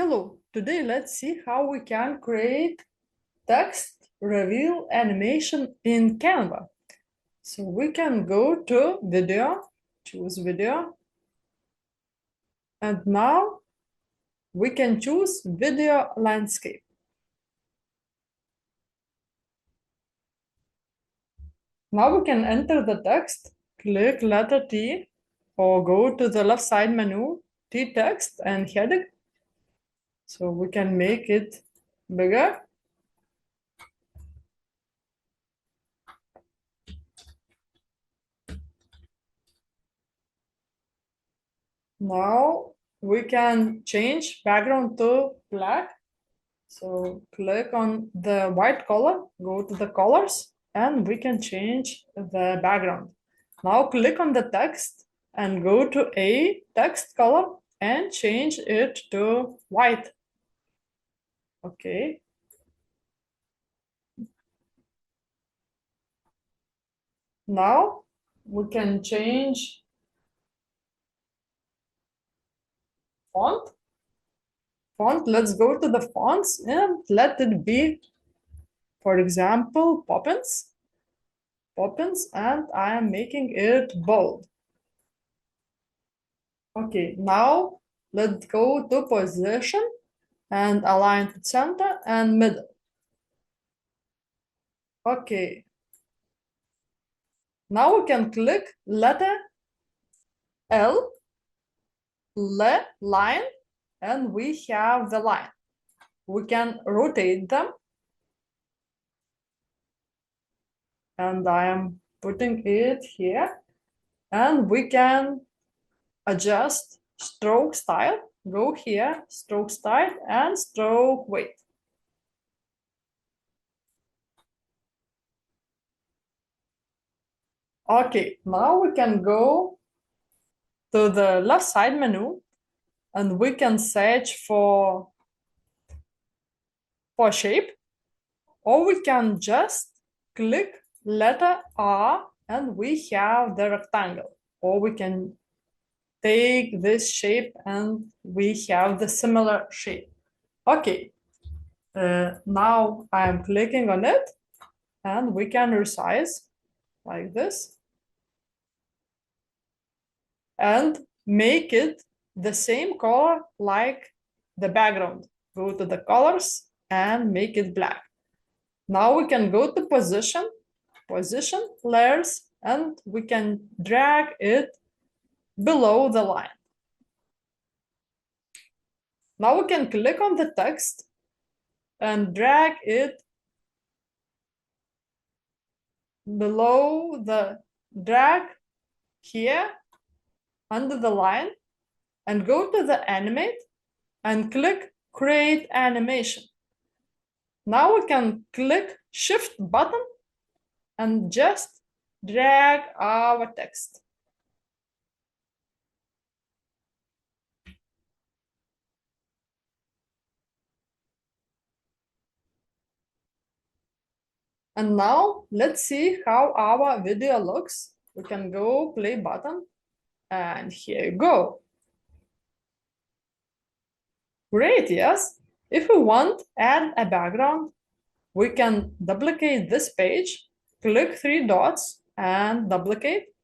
Hello, today let's see how we can create text reveal animation in Canva. So we can go to video, choose video, and now we can choose video landscape. Now we can enter the text, click letter T, or go to the left side menu, T text and heading. So we can make it bigger. Now we can change background to black. So click on the white color, go to the colors, and we can change the background. Now click on the text and go to a text color and change it to white. Okay. Now we can change font. Let's go to the fonts and let it be, for example, Poppins, and I am making it bold. Okay, now let's go to position and align to center and middle. Okay. Now we can click letter L, line, and we have the line. We can rotate them. And I am putting it here. And we can adjust stroke style. Go here, stroke style and stroke weight. Okay, now we can go to the left side menu and we can search for shape, or we can just click letter R and we have the rectangle, or we can take this shape and we have the similar shape. Okay, now I'm clicking on it and we can resize like this and make it the same color like the background. Go to the colors and make it black. Now we can go to position, layers, and we can drag it below the line. Now we can click on the text and drag it below the drag here under the line and go to the animate and click create animation. Now we can click shift button and just drag our text. And now let's see how our video looks. We can go play button and here you go. Great, yes. If we want add a background, we can duplicate this page, click three dots and duplicate.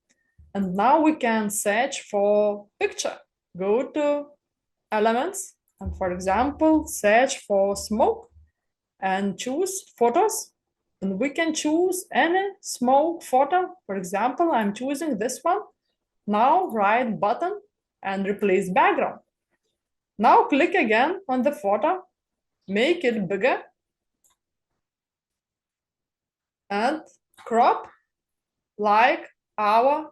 And now we can search for picture. Go to elements and for example, search for smoke and choose photos. And we can choose any smoke photo. For example, I'm choosing this one. Now right button and replace background. Now click again on the photo, make it bigger and crop like our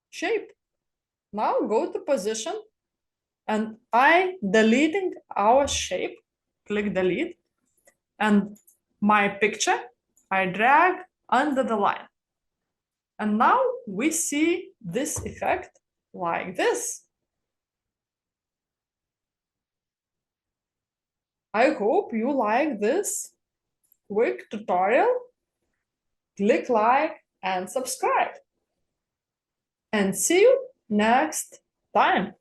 shape. Now go to position and I deleting our shape, click delete, and my picture I drag under the line. And now we see this effect like this. I hope you like this quick tutorial. Click like and subscribe. And see you next time.